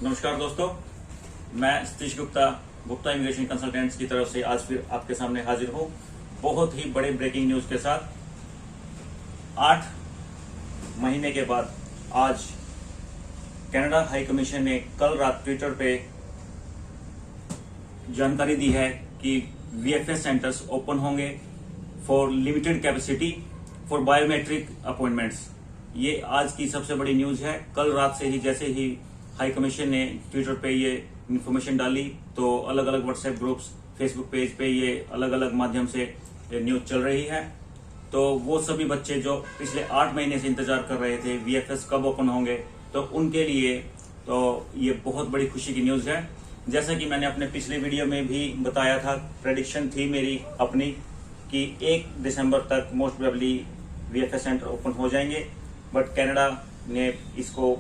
नमस्कार दोस्तों, मैं सतीश गुप्ता इमिग्रेशन कंसल्टेंट्स की तरफ से आज फिर आपके सामने हाजिर हूँ बहुत ही बड़े ब्रेकिंग न्यूज के साथ। 8 महीने के बाद आज कनाडा हाई कमीशन ने कल रात ट्विटर पे जानकारी दी है कि वीएफएस सेंटर्स ओपन होंगे for limited capacity for biometric appointments. ये आज की सबसे बड़ी न्यूज है। कल रात से ही जैसे ही हाई कमीशन ने ट्विटर पे ये इन्फॉर्मेशन डाली तो अलग अलग व्हाट्सएप ग्रुप्स, फेसबुक पेज पे ये अलग अलग माध्यम से न्यूज चल रही है। तो वो सभी बच्चे जो पिछले 8 महीने से इंतजार कर रहे थे वीएफएस कब ओपन होंगे, तो उनके लिए तो ये बहुत बड़ी खुशी की न्यूज है। जैसा कि मैंने अपने पिछले वीडियो में भी बताया था, प्रेडिक्शन थी मेरी अपनी कि 1 दिसंबर तक most probably VFS centre open हो जाएंगे, बट कनाडा ने इसको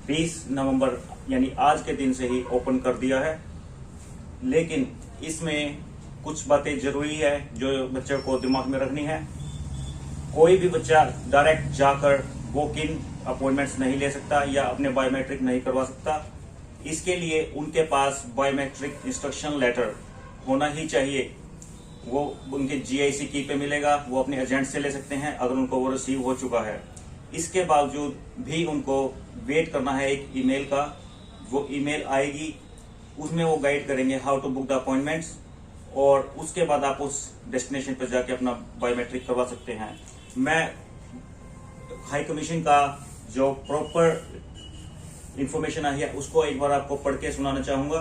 20 नवंबर यानी आज के दिन से ही ओपन कर दिया है। लेकिन इसमें कुछ बातें जरूरी है जो बच्चों को दिमाग में रखनी है। कोई भी बच्चा डायरेक्ट जाकर वॉक इन अपॉइंटमेंट्स नहीं ले सकता या अपने बायोमेट्रिक नहीं करवा सकता। इसके लिए उनके पास बायोमेट्रिक इंस्ट्रक्शन लेटर होना ही चाहिए। वो उनके जीआईसी की पे मिलेगा, वो अपने एजेंट से ले सकते हैं अगर उनको वो रिसीव हो चुका है। इसके बावजूद भी उनको वेट करना है एक ईमेल का। वो ईमेल आएगी, उसमें वो गाइड करेंगे how to book the appointments, और उसके बाद आप उस डेस्टिनेशन पर जाके अपना बायोमेट्रिक करवा सकते हैं। मैं हाई कमीशन का जो प्रॉपर इंफॉर्मेशन आई है उसको एक बार आपको पढ़ के सुनाना चाहूंगा।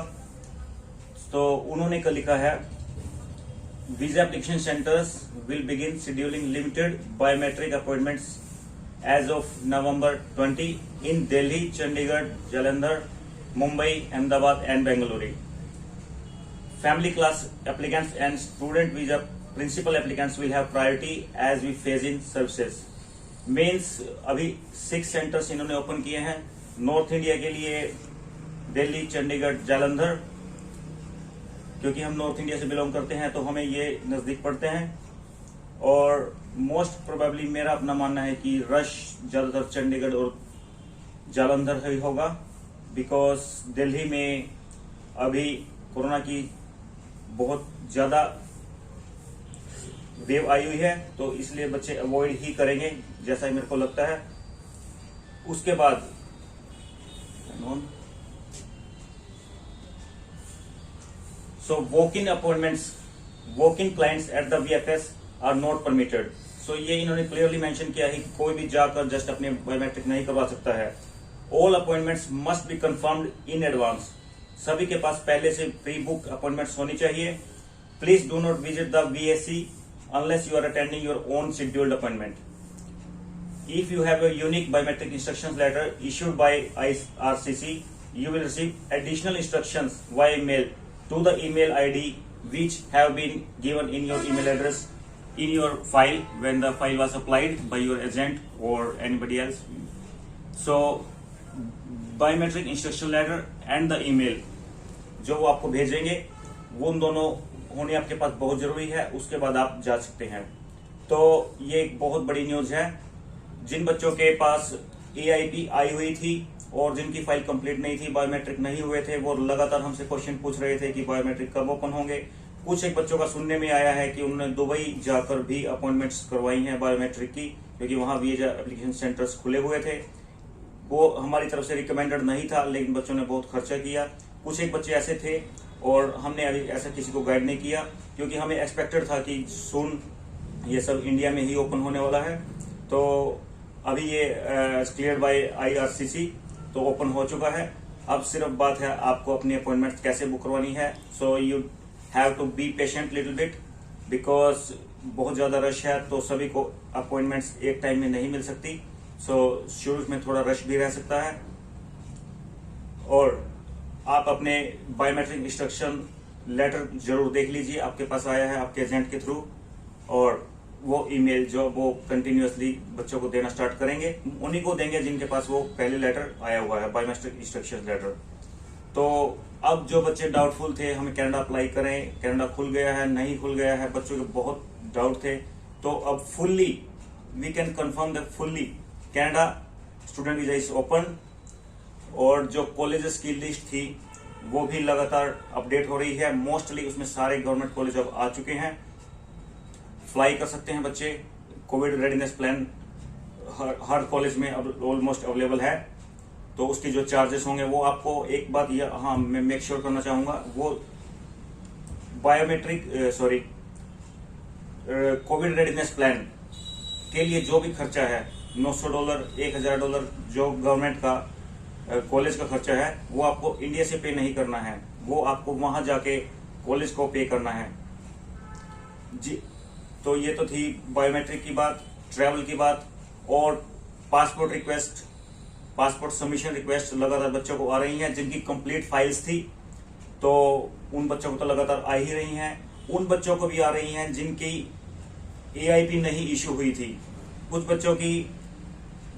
तो उन्होंने कल लिखा है, visa application centres will begin scheduling limited biometric appointments as of November 20 in Delhi, Chandigarh, Jalandhar, Mumbai, Ahmedabad and Bengaluru. Family class applicants and student visa principal applicants will have priority as we phase in services. Means अभी 6 centres इन्होंने open किए हैं north India के लिए, दिल्ली, चंडीगढ़, जालंधर। क्योंकि हम north India से belong करते हैं तो हमें ये नजदीक पड़ते हैं, और मोस्ट प्रोबेबली मेरा अपना मानना है कि रश ज्यादातर चंडीगढ़ और जालंधर ही होगा, बिकॉज दिल्ली में अभी कोरोना की बहुत ज्यादा वेव आई हुई है, तो इसलिए बच्चे अवॉइड ही करेंगे जैसा ही मेरे को लगता है। उसके बाद walk in appointments, walk in clients at the VFS are not permitted. So ये इन्होंने क्लियरली मेंशन किया है कि कोई भी जाकर जस्ट अपने बायोमेट्रिक नहीं करवा सकता है। All appointments must be confirmed in advance. सभी के पास पहले से प्री बुक अपॉइंटमेंट्स होनी चाहिए। Please do not visit the VSC unless you are attending your own scheduled appointment. If you have a unique biometric instructions letter issued by IRCC, you will receive additional instructions via email to the email ID which have been given in your email address in your file when the file was applied by your agent or anybody else. So biometric instruction letter and the email जो वो आपको भेजेंगे, वो उन दोनों होने आपके पास बहुत जरूरी है। उसके बाद आप जा सकते हैं। तो ये एक बहुत बड़ी न्यूज है। जिन बच्चों के पास AIP आई हुई थी और जिनकी फाइल कंप्लीट नहीं थी, बायोमेट्रिक नहीं हुए थे, वो लगातार हमसे क्वेश्चन पूछ रहे थे कि बायोमेट्रिक कब ओपन होंगे। कुछ एक बच्चों का सुनने में आया है कि उन्होंने दुबई जाकर भी अपॉइंटमेंट्स करवाई हैं बायोमेट्रिक की, क्योंकि वहां वीजा एप्लीकेशन सेंटर्स खुले हुए थे। वो हमारी तरफ से रिकमेंडेड नहीं था, लेकिन बच्चों ने बहुत खर्चा किया। कुछ एक बच्चे ऐसे थे और हमने अभी ऐसा किसी को गाइड नहीं किया, क्योंकि हमें एक्सपेक्टेड था कि सून ये सब इंडिया में ही ओपन होने वाला है। तो अभी ये क्लियर बाय आईआरसीसी तो ओपन हो चुका है। अब सिर्फ बात है आपको अपनी अपॉइंटमेंट कैसे बुक करवानी है। So you have to be patient little bit, because बहुत ज्यादा रश है, तो सभी को अपॉइंटमेंट्स एक टाइम में नहीं मिल सकती। सो शुरू में थोड़ा रश भी रह सकता है। और आप अपने बायोमेट्रिक इंस्ट्रक्शन लेटर जरूर देख लीजिए, आपके पास आया है आपके एजेंट के थ्रू, और वो ईमेल जो वो कंटिन्यूअसली बच्चों को देना स्टार्ट करेंगे, उन्हीं को देंगे जिनके पास वो पहले लेटर आया हुआ है, बायोमेट्रिक इंस्ट्रक्शन लेटर। तो अब जो बच्चे डाउटफुल थे हमें कनाडा अप्लाई करें, कनाडा खुल गया है नहीं खुल गया है, बच्चों के बहुत डाउट थे, तो अब fully we can confirm that fully Canada student visa is open और जो कॉलेजेस की लिस्ट थी वो भी लगातार अपडेट हो रही है। मोस्टली उसमें सारे गवर्नमेंट कॉलेज अब आ चुके हैं, फ्लाई कर सकते हैं बच्चे। कोविड रेडीनेस प्लान हर कॉलेज में अब ऑलमोस्ट अवेलेबल है। तो उसकी जो चार्जेस होंगे वो आपको एक बात मैं मेक श्योर करना चाहूंगा, वो कोविड रेडीनेस प्लान के लिए जो भी खर्चा है, $900, $1000 जो गवर्नमेंट का कॉलेज का खर्चा है, वो आपको इंडिया से पे नहीं करना है, वो आपको वहां जाके कॉलेज को पे करना है जी। तो ये तो थी बायोमेट्रिक की बात, ट्रैवल की बात। और पासपोर्ट सबमिशन रिक्वेस्ट लगातार बच्चों को आ रही हैं। जिनकी कंप्लीट फाइल्स थी तो उन बच्चों को तो लगातार आ ही रही हैं। उन बच्चों को भी आ रही हैं जिनकी AIP नहीं इश्यू हुई थी। कुछ बच्चों की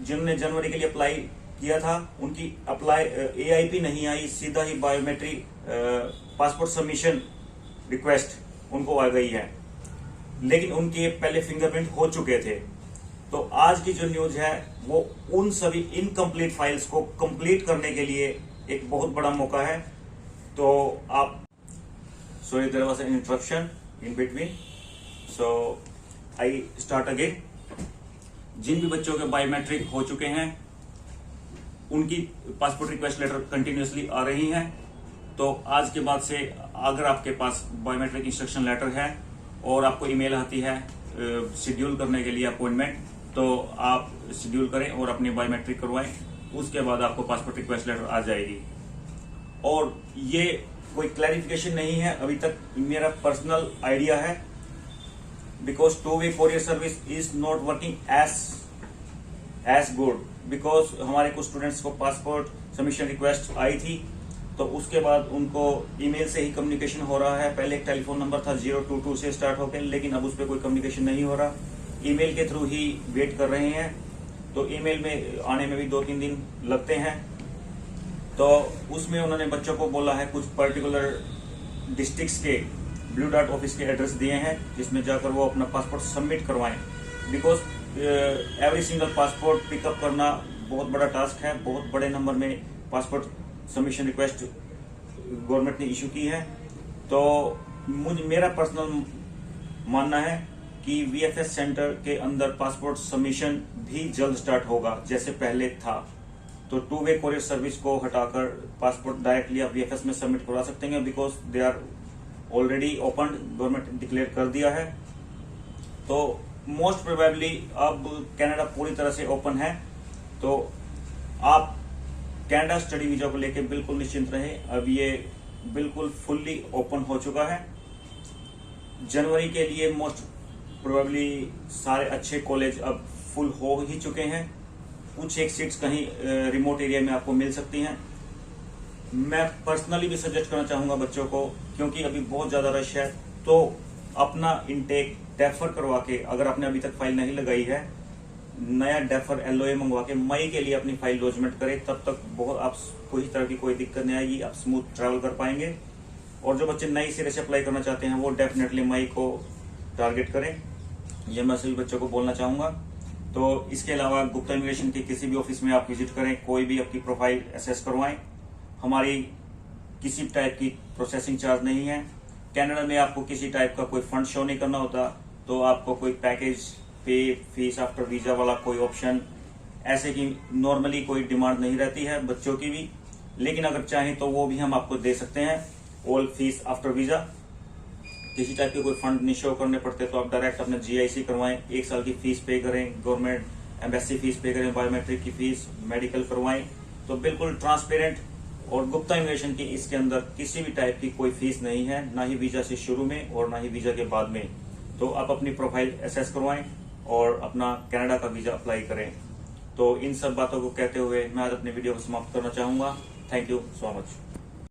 जिन्होंने जनवरी के लिए अप्लाई किया था, उनकी AIP नहीं आई, सीधा ही बायोमेट्रिक पासपोर्ट सबमिशन रिक्वेस्ट उनको आ गई है, लेकिन उनके पहले फिंगरप्रिंट हो चुके थे। तो आज की जो न्यूज है वो उन सभी इनकम्प्लीट फाइल्स को कंप्लीट करने के लिए एक बहुत बड़ा मौका है। तो आप sorry, there was an interruption in between, so I start again. जिन भी बच्चों के बायोमेट्रिक हो चुके हैं उनकी पासपोर्ट रिक्वेस्ट लेटर कंटिन्यूसली आ रही हैं। तो आज के बाद से अगर आपके पास बायोमेट्रिक इंस्ट्रक्शन लेटर है और आपको ईमेल आती है शेड्यूल करने के लिए अपॉइंटमेंट, तो आप शेड्यूल करें और अपनी बायोमेट्रिक करवाएं। उसके बाद आपको पासपोर्ट रिक्वेस्ट लेटर आ जाएगी। और ये कोई क्लैरिफिकेशन नहीं है अभी तक, मेरा पर्सनल आइडिया है, because two way courier service is not working as good. Because हमारे कुछ स्टूडेंट्स को पासपोर्ट सबमिशन रिक्वेस्ट आई थी, तो उसके बाद उनको ईमेल से ही कम्युनिकेशन हो रहा है। पहले एक टेलीफोन नंबर था 022 से स्टार्ट होकर, लेकिन अब उस पर कोई कम्युनिकेशन नहीं हो रहा, ईमेल के थ्रू ही वेट कर रहे हैं। तो ईमेल में आने में भी 2-3 दिन लगते हैं। तो उसमें उन्होंने बच्चों को बोला है कुछ पर्टिकुलर डिस्ट्रिक्ट्स के ब्लू डॉट ऑफिस के एड्रेस दिए हैं, जिसमें जाकर वो अपना पासपोर्ट सबमिट करवाएं। Because every single passport pickup करना बहुत बड़ा टास्क है। बहुत बड़े नंबर में पासपोर्ट सबमिशन रिक्वेस्ट गवर्नमेंट ने इशू की है। तो मेरा पर्सनल मानना है कि VFS सेंटर के अंदर पासपोर्ट सबमिशन भी जल्द स्टार्ट होगा जैसे पहले था। तो 2-वे कोरियर सर्विस को हटाकर पासपोर्ट डायरेक्टली आप VFS में सबमिट करवा सकते हैं, because they are already open, government declare कर दिया है। तो मोस्ट प्रोबेबली अब कनाडा पूरी तरह से ओपन है। तो आप कनाडा स्टडी वीजा को लेकर बिल्कुल निश्चिंत रहें। अब ये बिल्कुल फुल्ली ओपन हो चुका है। जनवरी के लिए मोस्ट प्रोबेबली सारे अच्छे कॉलेज अब फुल हो ही चुके हैं। कुछ एक सीट्स कहीं रिमोट एरिया में आपको मिल सकती हैं। मैं पर्सनली भी सजेस्ट करना चाहूंगा बच्चों को, क्योंकि अभी बहुत ज्यादा रश है, तो अपना इनटेक डेफर करवा के, अगर आपने अभी तक फाइल नहीं लगाई है, नया डेफर LOA मंगवा के मई के लिए अपनी फाइल लॉजमेंट करें। तब तक बहुत आप कोई तरह की कोई दिक्कत नहीं आएगी, आप स्मूथ ट्रैवल कर पाएंगे। और जो बच्चे नई सिरे से अप्लाई करना चाहते हैं वो डेफिनेटली मई को टारगेट करें, ये मैं सभी बच्चों को बोलना चाहूंगा। तो इसके अलावा गुप्ता इमिग्रेशन के किसी भी ऑफिस में आप विजिट करें, कोई भी आपकी प्रोफाइल एसेस करवाएं। हमारी किसी टाइप की प्रोसेसिंग चार्ज नहीं है। कनाडा में आपको किसी टाइप का कोई फंड शो नहीं करना होता, तो आपको कोई पैकेज पे फीस आफ्टर वीजा वाला कोई ऑप्शन ऐसे की नॉर्मली कोई डिमांड नहीं रहती है बच्चों की भी। लेकिन अगर चाहें तो वो भी हम आपको दे सकते हैं, ऑल फीस आफ्टर वीजा। किसी टाइप के कोई फंड नहीं शो करने पड़ते, तो आप डायरेक्ट अपने GIC करवाएं, 1 साल की फीस पे करें, गवर्नमेंट एम्बेसी फीस पे करें, बायोमेट्रिक की फीस, मेडिकल करवाएं। तो बिल्कुल ट्रांसपेरेंट। और गुप्ता इमिग्रेशन की इसके अंदर किसी भी टाइप की कोई फीस नहीं है, ना ही वीजा से शुरू में और ना ही वीजा के बाद में। तो आप अपनी प्रोफाइल एसेस करवाएं और अपना कनाडा का वीजा अप्लाई करें। तो इन सब बातों को कहते हुए मैं आज अपनी वीडियो को समाप्त करना चाहूंगा। Thank you so much.